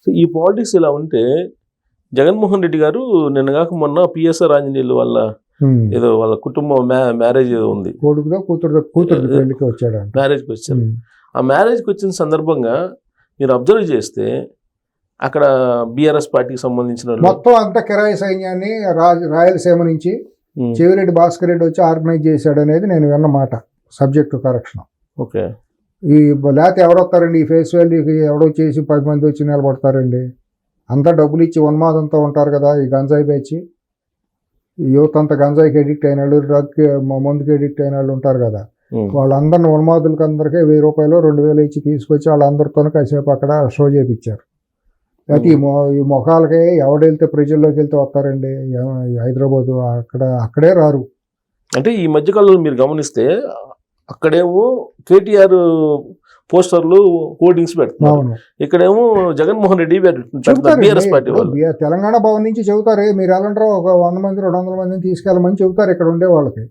So ఈ politics ఇలా ఉంటే జగన్మోహన్ రెడ్డి గారు నిన్న కాక మొన్న పిఎస్ఆర్ ఆంజనేయులు వాళ్ళ ఏదో వాళ్ళ కుటుంబం మ్యారేజ్ ఉంది, కొడుకుతో కూతురు పెళ్లికి వచ్చాడు, మ్యారేజ్కి వచ్చారు. ఆ మ్యారేజ్కి వచ్చిన సందర్భంగా మీరు అబ్జర్వ్ చేస్తే అక్కడ బీఆర్ఎస్ పార్టీకి సంబంధించిన మొత్తం అంతా కిరాయి సైన్యాన్ని రాయలసీమ నుంచి చెవిరెడ్డి భాస్కర్ రెడ్డి వచ్చి ఆర్గనైజ్ చేశాడు అనేది నేను విన్న మాట. Subject correction. ఓకే. ఈ లేకపోతే ఎవడొస్తారండి ఈ ఫేస్ వాల్యూకి ఎవడో చేసి 10 మంది వచ్చి నిలబడతారండి. అంతా డబ్బులు ఇచ్చి ఉన్మాదంతో ఉంటారు కదా ఈ గంజాయి పేచి. ఈ యువత అంతా గంజాయికి ఎడిక్ట్ అయిన వాళ్ళు, డ్రగ్కి మందుకి ఎడిక్ట్ అయిన వాళ్ళు ఉంటారు కదా, వాళ్ళందరిని ఉన్మాదులకి అందరికీ 1000 రూపాయలు 2000 ఇచ్చి తీసుకొచ్చి వాళ్ళందరితో కాసేపు అక్కడ షో చేయించారు. అయితే ఈ మొఖాలకి ఎవడెళ్తే ప్రజల్లోకి వెళ్తే వస్తారండి హైదరాబాదు, అక్కడే రారు. అంటే ఈ మధ్యకాలంలో మీరు గమనిస్తే అక్కడేమో కేటీఆర్ పోస్టర్లు హోర్డింగ్స్ పెడతారు, ఇక్కడేమో జగన్మోహన్ రెడ్డి బీఆర్ఎస్ పార్టీ వాళ్ళు తెలంగాణ భవన్ నుంచి చెబుతారు మీరు ఎలాంటారో ఒక 100 మంది 200 మందిని తీసుకెళ్ళమని చెబుతారు. ఇక్కడ ఉండే వాళ్ళకి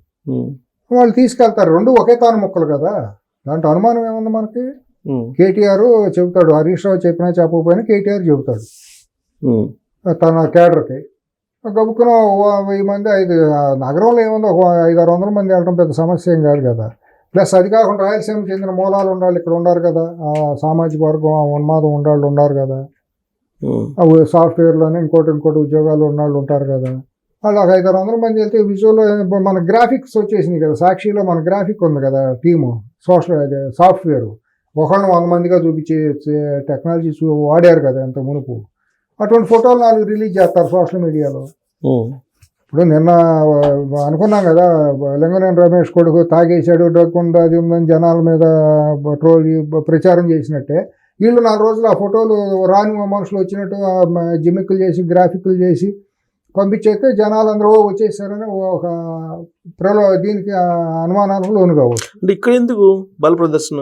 వాళ్ళు తీసుకెళ్తారు. రెండు ఒకే తాను ముక్కలు కదా, దాంట్లో అనుమానం ఏముంది మనకి. కేటీఆర్ చెబుతాడు, హరీష్ రావు చెప్పినా చెప్పకపోయినా కేటీఆర్ చెబుతాడు తన కేడర్కి. గబుక్కున 1000 మంది నగరంలో ఏముందో ఒక 500-600 మంది వెళ్ళడం పెద్ద సమస్య ఏం కాదు కదా. ప్లస్ అది కాకుండా రాయలసీమకు చెందిన మూలాలు ఉండాలి, ఇక్కడ ఉండారు కదా, ఆ సామాజిక వర్గం ఉన్మాదం ఉండాళ్ళు ఉన్నారు కదా, సాఫ్ట్వేర్లోనే ఇంకోటి ఉద్యోగాలు ఉన్నవాళ్ళు ఉంటారు కదా. వాళ్ళు ఒక 500-600 మంది వెళ్తే విజువల్ మన గ్రాఫిక్స్ వచ్చేసినాయి కదా. సాక్షిలో మన గ్రాఫిక్ ఉంది కదా టీము, సాఫ్ట్వేర్ ఒకళ్ళని 100 మందిగా చూపించే టెక్నాలజీ వాడారు కదా ఇంత మునుపు. అటువంటి ఫోటోలు 4 రిలీజ్ చేస్తారు సోషల్ మీడియాలో. ఇప్పుడు నిన్న అనుకున్నాం కదా లింగనేని రమేష్ కొడుకు తాగేశాడు, డ్రగ్ ఉంది, అది ఉందని జనాల మీద ప్రచారం చేసినట్టే వీళ్ళు 4 రోజులు ఆ ఫోటోలు రాని మనుషులు వచ్చినట్టు జిమిక్కులు చేసి గ్రాఫిక్లు చేసి పంపించేస్తే జనాలందరూ వచ్చేసారని ఒక దీనికి అనుమానాలకు లోను కావచ్చు. అంటే ఇక్కడ ఎందుకు బల ప్రదర్శన?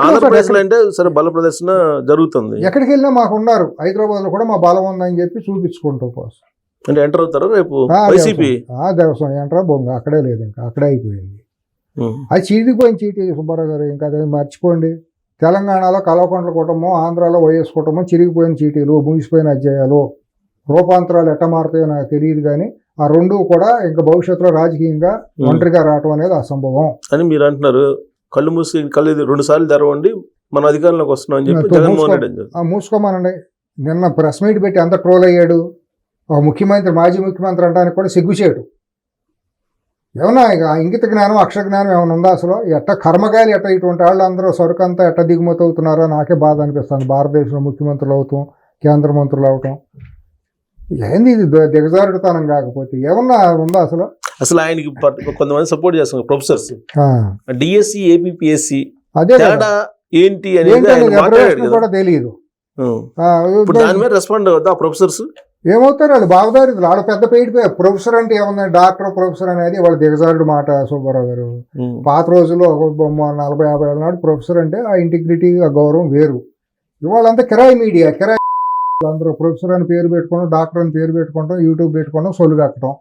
ఆంధ్రప్రదేశ్లో అంటే సరే బల ప్రదర్శన జరుగుతుంది, ఎక్కడికి వెళ్ళినా మాకు ఉన్నారు, హైదరాబాద్లో కూడా మా బలం ఉందని చెప్పి చూపించుకుంటాం కోసం. అంటే ఎంటర్ అవుతారు రేపు వైసీపీ దేవస్వం ఎంటర్ బొంగ అక్కడే లేదు, ఇంకా అక్కడే అయిపోయింది. అది చీటిపోయిన చీటీ సుబ్బారావు గారు, ఇంకా అదే మర్చిపోండి. తెలంగాణలో కల్వకుంట్ల కుటుంబం, ఆంధ్రాలో వైఎస్ కుటుంబం చిరిగిపోయిన చీటీలు, ముగిసిపోయిన అధ్యాయాలు, రూపాంతరాలు ఎట్ట మారుతాయో నాకు తెలియదు. కానీ ఆ రెండు కూడా ఇంకా భవిష్యత్తులో రాజకీయంగా ఒంటరిగా రావటం అనేది అసంభవం అని మీరు అంటున్నారు. కళ్ళు మూసి కళ్ళు 2 సార్లు తెరవండి మన అధికారంలోకి వస్తున్నాం అని చెప్పి జగన్మోహన్ రెడ్డి మూసుకోమనండి. నిన్న ప్రెస్ మీట్ పెట్టి అంత ట్రోల్ అయ్యాడు. ఒక ముఖ్యమంత్రి, మాజీ ముఖ్యమంత్రి అంటానికి కూడా సిగ్గుచేటు. ఏమన్నా ఇంగిత జ్ఞానం, అక్షర జ్ఞానం ఏమైనా ఉందా అసలు? ఎట్ట కర్మకాయలు ఎట్ట ఇటువంటి వాళ్ళు అందరూ సరుకంతా ఎట్ట దిగుమతి అవుతున్నారో నాకే బాధ అనిపిస్తుంది. భారతదేశంలో ముఖ్యమంత్రులు అవుతాం, కేంద్ర మంత్రులు అవటం ఏంది ఇది దిగజారుడుతనం కాకపోతే ఏమన్నా ఉందా అసలు? అసలు ఆయనకి కొంతమంది సపోర్ట్ చేస్తున్నారు ప్రొఫెసర్స్, డిఎస్సి ఏపీఎస్సి అదే ఏంటి అనేది కూడా తెలియదు. దాని మీద రెస్పాండ్ అవుతా ప్రొఫెసర్స్ ఏమవుతారు వాళ్ళు బాగుదారిద్రులు. వాళ్ళు పెద్ద పెయిడ్ ప్రొఫెసర్ అంటే ఏమన్నా డాక్టర్ ప్రొఫెసర్ అనేది వాళ్ళ దిగజారుడు మాట. సుబ్బారావు గారు పాత రోజుల్లో 40-50 ఏళ్ళ నాడు ప్రొఫెసర్ అంటే ఆ ఇంటిగ్రిటీ, ఆ గౌరవం వేరు. ఇవాళంతా కిరాయి మీడియా, కిరాయి అందరూ ప్రొఫెసర్ అని పేరు పెట్టుకోవడం, డాక్టర్ అని పేరు పెట్టుకోవడం, యూట్యూబ్ పెట్టుకోవడం, సొల్లు కట్టడం.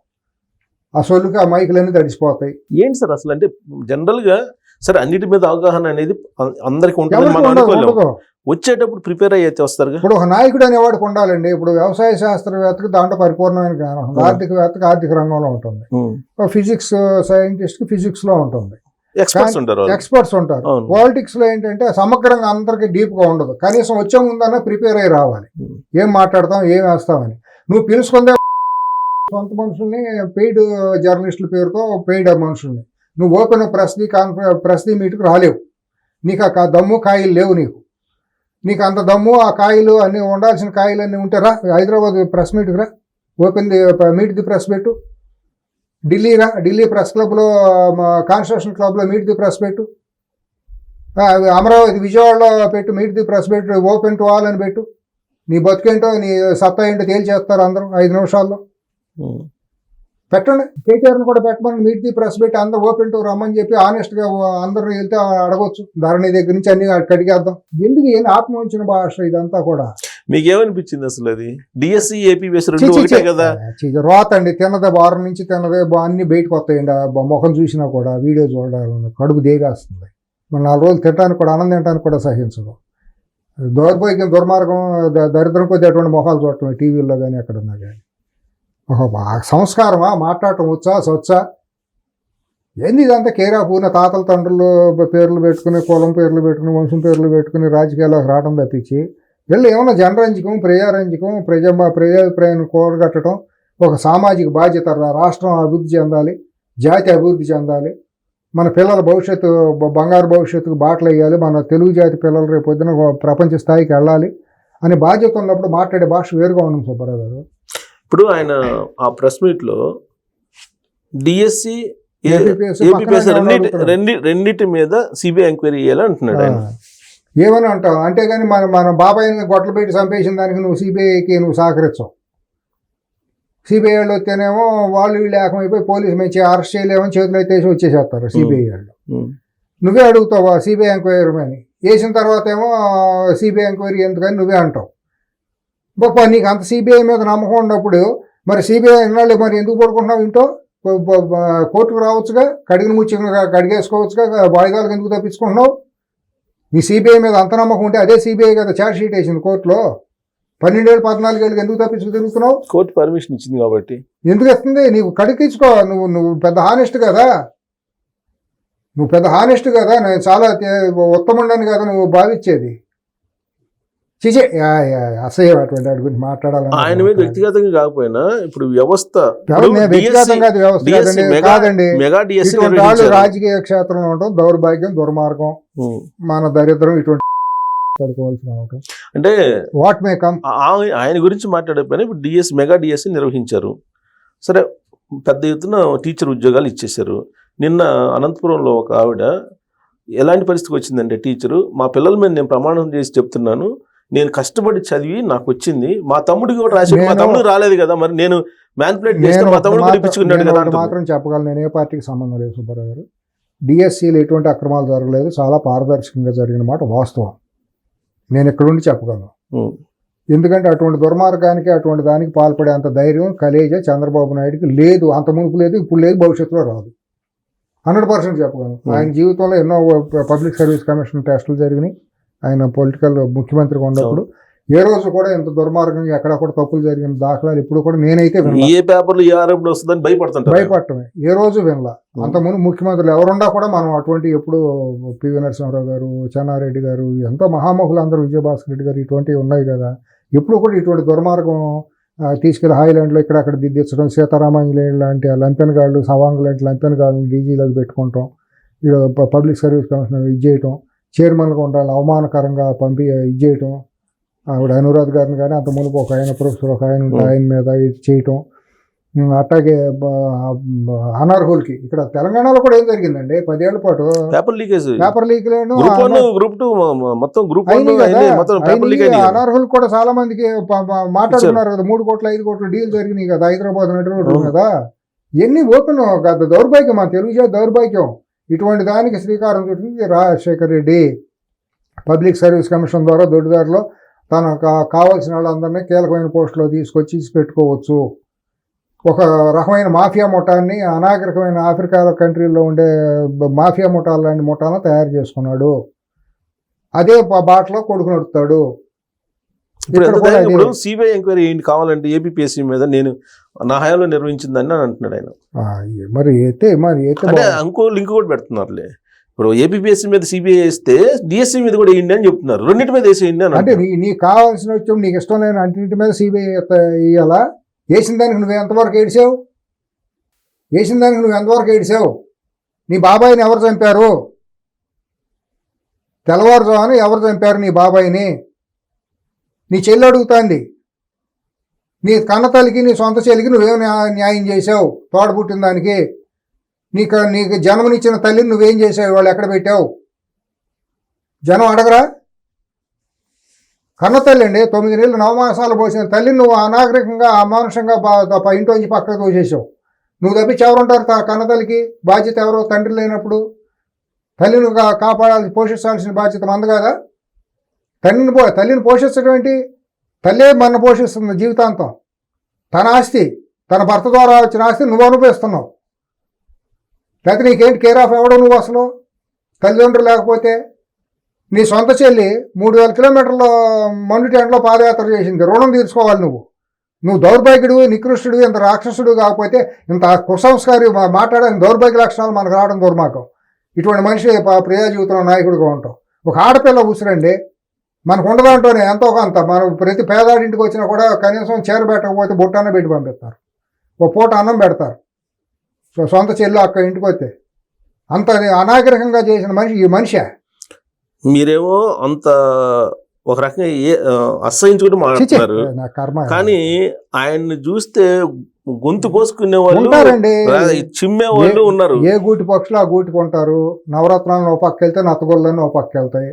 ఆ సొల్లుకి ఆ మైకులన్నీ తడిసిపోతాయి. ఏంటి సార్ అసలు? అంటే జనరల్ గా సరే అన్నిటి మీద అవగాహన అనేది అందరికి ఉంటుంది, వచ్చేటప్పుడు ప్రిపేర్ అయ్యేది వస్తారు. ఇప్పుడు ఒక నాయకుడు అనేవాడికి ఉండాలండి. ఇప్పుడు వ్యవసాయ శాస్త్రవేత్తకి దాంట్లో పరిపూర్ణమైన జ్ఞానం ఉంటుంది, ఆర్థికవేత్తకి ఆర్థిక రంగంలో ఉంటుంది, ఫిజిక్స్ సైంటిస్ట్కి ఫిజిక్స్ లో ఉంటుంది, ఎక్స్పర్ట్స్ ఉంటారు. పాలిటిక్స్ లో ఏంటంటే సమగ్రంగా అందరికి డీప్ గా ఉండదు. కనీసం వచ్చే ముందన్నా ప్రిపేర్ అయ్యి రావాలి, ఏం మాట్లాడతాం ఏం వేస్తామని. నువ్వు పిలుచుకుందే సొంత మనుషుల్ని, పెయిడ్ జర్నలిస్టుల పేరుతో పెయిడ్ మనుషుల్ని నువ్వు ఓపెన్ ప్రెస్ మీట్కి రాలేవు. నీకు ఆ దమ్ము కాయలు లేవు. నీకు అంత దమ్ము ఆ కాయలు అన్నీ ఉండాల్సిన కాయలు అన్నీ ఉంటే రా హైదరాబాద్ ప్రెస్ మీట్కి రా, ఓపెన్ మీట్ ది ప్రెస్ పెట్టు. ఢిల్లీ ప్రెస్ క్లబ్లో, కాన్స్టిట్యూషన్ క్లబ్లో మీట్ ది ప్రెస్ పెట్టు. అమరావతి విజయవాడలో పెట్టు, మీట్ ది ప్రెస్ పెట్టు, ఓపెన్ టు ఆల్ అని పెట్టు. నీ బతుకేంటో నీ సత్తా ఏంటో తేల్చేస్తారు అందరూ 5 నిమిషాల్లో. పెట్టండి. కేటీఆర్ని కూడా పెట్టమని మీట్ ది ప్రెస్ పెట్టి అందరూ ఓపెన్ టు రమ్మని చెప్పి ఆనెస్ట్గా అందరూ వెళ్తే అడగొచ్చు. ధరణి దగ్గర నుంచి అన్ని కడిగేద్దాం. ఎందుకు ఏం ఆత్మవంచిన భాష ఇదంతా కూడా? మీకేమనిపించింది అసలు? అది డిఎస్సి ఏపీఎస్ కదా రోత అండి. తిన్నదే వారం నుంచి తిన్నదే అన్ని బయటకు వస్తాయండి. ముఖం చూసినా కూడా వీడియో చూడాలి, కడుపు దేగేస్తుంది. మన 4 రోజులు తినడానికి కూడా, ఆనందం తినడానికి కూడా సహించదు. దౌర్భాగ్యం దుర్మార్గం దరిద్రం కొద్ది అటువంటి మొహాలు చూడటం టీవీల్లో కానీ ఎక్కడున్నా కానీ సంస్కారమా, మాట్లాడటం వచ్చా ఏంది ఇదంతా కేరా పూర్ణ తాతల తండ్రులు పేర్లు పెట్టుకుని, కులం పేర్లు పెట్టుకుని, వంశం పేర్లు పెట్టుకుని రాజకీయాల్లోకి రావడం తప్పించి వీళ్ళు ఏమన్నా జనరంజకం, ప్రజారంజకం, ప్రజాభిప్రాయాన్ని కూడగట్టడం, ఒక సామాజిక బాధ్యత, రాష్ట్రం అభివృద్ధి చెందాలి, జాతి అభివృద్ధి చెందాలి, మన పిల్లల భవిష్యత్తు బంగారు భవిష్యత్తుకు బాటలు వేయాలి, మన తెలుగు జాతి పిల్లలు రేపు పొద్దున ప్రపంచ స్థాయికి వెళ్ళాలి అని బాధ్యత ఉన్నప్పుడు మాట్లాడే భాష వేరుగా ఉన్నాం సుబ్బారావు గారు. ఇప్పుడు ఆయన ఆ ప్రెస్ మీట్లో డిఎస్సి ఏపీఎస్ రెండింటి మీద సిబిఐ ఎంక్వైరీ చేయాలని అంటున్నాడు ఆయన. ఏమని అంటావు అంతేగాని మన బాబాయిని గొట్టలు పెట్టి చంపేసిన దానికి నువ్వు సిబిఐకి నువ్వు సహకరించవు. సిబిఐ వాళ్ళు వస్తేనేమో వాళ్ళు వీళ్ళు ఏకమైపోయి పోలీసు మంచి అరెస్ట్ చేయలేమని చేతులు అయితే వచ్చేసేస్తారు సిబిఐ వాళ్ళు. నువ్వే అడుగుతావా సిబిఐ ఎంక్వైరీ అని? వేసిన తర్వాత ఏమో సిబిఐ ఎంక్వైరీ ఎందుకని నువ్వే అంటావు. గొప్ప నీకు అంత సిబిఐ మీద నమ్మకం ఉన్నప్పుడు మరి సిబిఐ ఎన్నాళ్ళు మరి ఎందుకు పడుకుంటున్నావు? ఇంటో కోర్టుకు రావచ్చుగా, కడిగిన ముచ్చిగా కడిగేసుకోవచ్చుగా, వాయిదాలకు ఎందుకు తప్పించుకుంటున్నావు? నీ సిబిఐ మీద అంత నమ్మకం ఉంటే అదే సిబిఐ కదా ఛార్జ్ షీట్ వేసింది కోర్టులో. 12 ఏళ్ళు 14 ఏళ్ళకి ఎందుకు తప్పించుకు తిరుగుతున్నావు? కోర్టు పర్మిషన్ ఇచ్చింది కాబట్టి. ఎందుకు ఇస్తుంది? నీకు కడిగించుకో. నువ్వు పెద్ద హానెస్ట్ కదా, నేను చాలా ఉత్తముండని కదా నువ్వు భావించేది. అసహ్యం అటువంటి వాటి గురించి మాట్లాడాలి. ఆయన మీద వ్యక్తిగతంగా కాకపోయినా ఇప్పుడు వ్యవస్థ కాదండి, వాళ్ళు రాజకీయ క్షేత్రంలో ఉండటం దౌర్భాగ్యం, దుర్మార్గం, మన దరిద్రం ఇటువంటి అంటే వాట్ మే కమ్. ఆయన గురించి మాట్లాడకపోయినా ఇప్పుడు మెగా డిఎస్సి నిర్వహించారు. సరే, పెద్ద ఎత్తున టీచర్ ఉద్యోగాలు ఇచ్చేశారు. నిన్న అనంతపురంలో ఒక ఆవిడ ఎలాంటి పరిస్థితికి వచ్చిందంటే, టీచరు మా పిల్లల మీద నేను ప్రమాణం చేసి చెప్తున్నాను, నేను కష్టపడి చదివి నాకు వచ్చింది, మా తమ్ముడికి కూడా రాసి, మా తమ్ముడికి రాలేదు కదా, మరి నేను మ్యానిపులేట్ చేస్తే మా తమ్ముడు కూడా ఇప్పించుకున్నాడు కదా మాత్రం చెప్పగలను. నేను ఏ పార్టీకి సంబంధం లేదు సుబ్బారావు గారు. డిఎస్సీలో ఎటువంటి అక్రమాలు జరగలేదు, చాలా పారదర్శకంగా జరిగిన మాట వాస్తవం. నేను ఎక్కడుండి చెప్పగలను. ఎందుకంటే అటువంటి దుర్మార్గానికి, అటువంటి దానికి పాల్పడే అంత ధైర్యం, కలేజ చంద్రబాబు నాయుడుకి లేదు. అంత మునుపు లేదు, ఇప్పుడు లేదు, భవిష్యత్తులో రాదు. 100% చెప్పగలను. ఆయన జీవితంలో ఎన్నో పబ్లిక్ సర్వీస్ కమిషన్ టెస్టులు జరిగినాయి. ఆయన పొలిటికల్ ముఖ్యమంత్రిగా ఉన్నప్పుడు ఏ రోజు కూడా ఇంత దుర్మార్గంగా ఎక్కడ కూడా తప్పులు జరిగిన దాఖలాలు ఇప్పుడు కూడా నేనైతే భయపడటమే ఏ రోజు వినలా. అంతకుముందు ముఖ్యమంత్రులు ఎవరున్నా కూడా మనం అటువంటి ఎప్పుడు పివి నరసింహారావు గారు, చెన్నారెడ్డి గారు, ఎంతో మహామహులు అందరూ, విజయభాస్కర్ రెడ్డి గారు, ఇటువంటివి ఉన్నాయి కదా. ఎప్పుడు కూడా ఇటువంటి దుర్మార్గం తీసుకెళ్లి హాయిలాండ్లో ఇక్కడక్కడ దిద్దించడం, సీతారామాంజనేయులు లాంటి లంపెనగాళ్ళు, సవాంగ్ లాంటి లంపెనగాళ్ళని డీజీలోకి పెట్టుకుంటాం, పబ్లిక్ సర్వీస్ కమిషనర్ ఇది చేయటం, చైర్మన్గా ఉండాలి అవమానకరంగా ఇది చేయటం, ఆవిడ అనురాధ్ గారిని కానీ అంత మునుపు ఒక ఆయన ప్రొఫెసర్ ఒక ఆయన ఉంటే ఆయన మీద ఇది చేయటం. అట్లాగే అనర్హులకి ఇక్కడ తెలంగాణలో కూడా ఏం జరిగిందండి, 10 ఏళ్ల పాటు పేపర్ లీక్ అనర్హులు కూడా చాలా మందికి మాట్లాడుతున్నారు కదా. 3 కోట్ల 5 కోట్ల డీల్ జరిగినాయి కదా హైదరాబాద్ నడి రోడ్డు కదా. ఎన్ని ఓపెన్ దౌర్భాగ్యం, మన తెలుగు జాతి దౌర్భాగ్యం. ఇటువంటి దానికి శ్రీకారం చుట్టింది Rajasekhar Reddy. Public service commission ద్వారా దొడ్డిదారిలో తనకు కావాల్సిన వాళ్ళందరినీ కీలకమైన పోస్టులో తీసుకొచ్చి పెట్టుకోవచ్చు. ఒక రకమైన మాఫియా ముఠాన్ని, అనాగరికమైన ఆఫ్రికా కంట్రీల్లో ఉండే మాఫియా ముఠాలు లాంటి ముఠాలను తయారు చేసుకున్నాడు. అదే బాటలో కొడుకు నడుపుతాడు. ఇప్పుడు సిబిఐ ఎంక్వైరీ ఏంటి కావాలంటే ఏపీఎస్సీ మీద నేను నా హయాంలో నిర్వహించిందని అంటున్నాడు ఆయన. మరి అయితే ఇంకో లింక్ కూడా పెడుతున్నారులే. ఇప్పుడు ఏపీఎస్సీ మీద సిబిఐ వేస్తే డిఎస్సీ మీద కూడా వేయండి అని చెప్తున్నారు. రెండింటి మీద వేసేయండి అని. అంటే నీకు కావాల్సిన వచ్చి నీకు ఇష్టం లేని అన్నింటి మీద సిబిఐ వేయాలా? వేసిన దానికి నువ్వు ఎంతవరకు ఏడిసావు? నీ బాబాయిని ఎవరు చంపారు? తెల్లవారుజామున ఎవరు చంపారు నీ బాబాయిని? నీ చెల్లి అడుగుతాంది. నీ కన్నతల్లికి, నీ సొంత చెల్లికి నువ్వేం న్యాయం చేసావు? తోడబుట్టిన దానికి నీకు జన్మనిచ్చిన తల్లిని నువ్వేం చేసావు? వాళ్ళు ఎక్కడ పెట్టావు? జనం అడగరా? కన్నతల్లి అండి, 9 నెలలు నవమాసాలు పోసిన తల్లిని నువ్వు అనాగరికంగా, అమానుషంగా ఇంట్లోంచి పక్కకు తోసేసావు. నువ్వు తప్పించి ఎవరుంటారు? కన్నతల్లికి బాధ్యత ఎవరో తండ్రి లేనప్పుడు తల్లిని కాపాడాల్సి, పోషించాల్సిన బాధ్యత మంది కదా. తల్లిని పోషించడం ఏంటి? తల్లే మన పోషిస్తుంది జీవితాంతం. తన ఆస్తి, తన భర్త ద్వారా వచ్చిన ఆస్తి నువ్వు అనుభవిస్తున్నావు. లేకపోతే నీకేంటి కేర్ ఆఫ్ ఎవడో నువ్వు? అసలు తల్లిదండ్రులు లేకపోతే నీ సొంత చెల్లి 3000 కిలోమీటర్ల మండు టెంట్లో పాదయాత్ర చేసింది, రుణం తీర్చుకోవాలి నువ్వు దౌర్భాగ్యుడు, నికృష్టుడు, ఇంత రాక్షసుడు కాకపోతే ఇంత కుసంస్కారి మాట్లాడని దౌర్భాగ్య లక్షణాలు మనకు రావడం దుర్మార్గం. ఇటువంటి మనిషి ప్రజా జీవితంలో నాయకుడిగా ఉంటాం. ఒక ఆడపిల్ల ఉసిరండి, మనకు ఉండదంటూనే ఎంతో కొంత, మనం ప్రతి పేదాడింటికి వచ్చినా కూడా కనీసం చీర పెట్టకపోతే బుట్టన్న పెట్టి పంపిస్తారు, ఒక పూట అన్నం పెడతారు. సో సొంత చెల్లి అక్క ఇంటికి వస్తే అంత అనాగరికంగా చేసిన మనిషి ఈ మనిషి. మీరేమో అంత ఒక రకంగా అసహించుకుంటూ మాట్లాడుతున్నారు, కానీ ఆయన్ని చూస్తే గొంతు కోసుకునే వాళ్ళు ఉంటారండి, చిమ్మే వాళ్ళు ఉన్నారు. ఏ గూటి పక్షులు ఆ గూటికి ఉంటారు. నవరత్నాలను ఓ పక్క వెళ్తే నత్తగొల్లని ఓ పక్క వెళ్తాయి.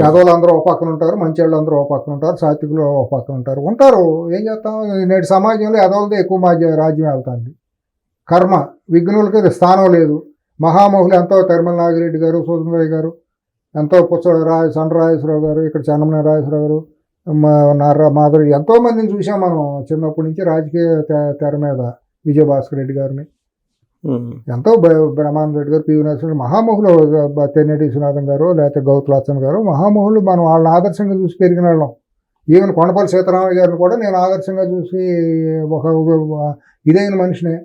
యాదవులు అందరూ ఓ పక్కన ఉంటారు, మంచి వాళ్ళు అందరూ ఓ పక్కన ఉంటారు, సాత్వికులు ఓ పక్కన ఉంటారు. ఏం చేస్తాం, నేటి సమాజంలో యాదవులతో ఎక్కువ రాజ్యం వెళ్తుంది. కర్మ, విఘ్నులకి స్థానం లేదు. మహామహులు ఎంతో తిరుమల నాగిరెడ్డి గారు, సూర్యరాయ్ గారు, ఎంతో సండ్రరాజేశ్వరరావు గారు, ఇక్కడ చెన్నమనే రాజేశ్వరరావు గారు, మాధురెడ్డి, ఎంతో మందిని చూసాం మనం చిన్నప్పటి నుంచి రాజకీయ తెర మీద. విజయభాస్కర్ రెడ్డి గారిని, ఎంతో బ్రహ్మానంద రెడ్డి గారు, పివి నరసింహ, మహామహులు, తెన్నేటి విశ్వనాథం గారు, లేకపోతే గౌతులాచన్ గారు, మహామహులు. మనం వాళ్ళని ఆదర్శంగా చూసి పెరిగిన వాళ్ళం. ఈవెన్ కొండపల్లి సీతారామయ్య గారిని కూడా నేను ఆదర్శంగా చూసి ఒక ఇదైన మనిషినే.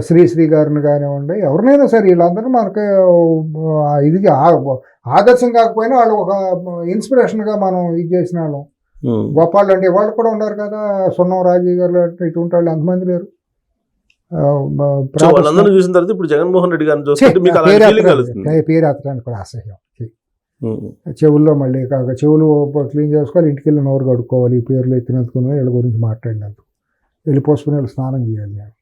శ్రీ గారిని కానివ్వండి, ఎవరినైనా సరే వీళ్ళందరూ మనకి ఇది ఆదర్శం కాకపోయినా వాళ్ళు ఒక ఇన్స్పిరేషన్గా మనం ఇది చేసిన వాళ్ళం. గొప్పాళ్ళు అంటే వాళ్ళు కూడా ఉన్నారు కదా, సున్నం రాజీవ్ గారు ఇటువంటి వాళ్ళు ఎంతమంది లేరు. చూసిన తర్వాత ఇప్పుడు జగన్మోహన్ రెడ్డి గారిని పేరు ఎత్తడానికి కూడా అసహ్యం. చెవుల్లో మళ్ళీ కాక చెవులు క్లీన్ చేసుకోవాలి, ఇంటికి వెళ్ళి నోరు కడుక్కోవాలి, ఈ పేర్లు ఎత్తినందుకుని వీళ్ళ గురించి మాట్లాడినందుకు వెళ్ళి పోసుకుని స్నానం చేయాలి నేను.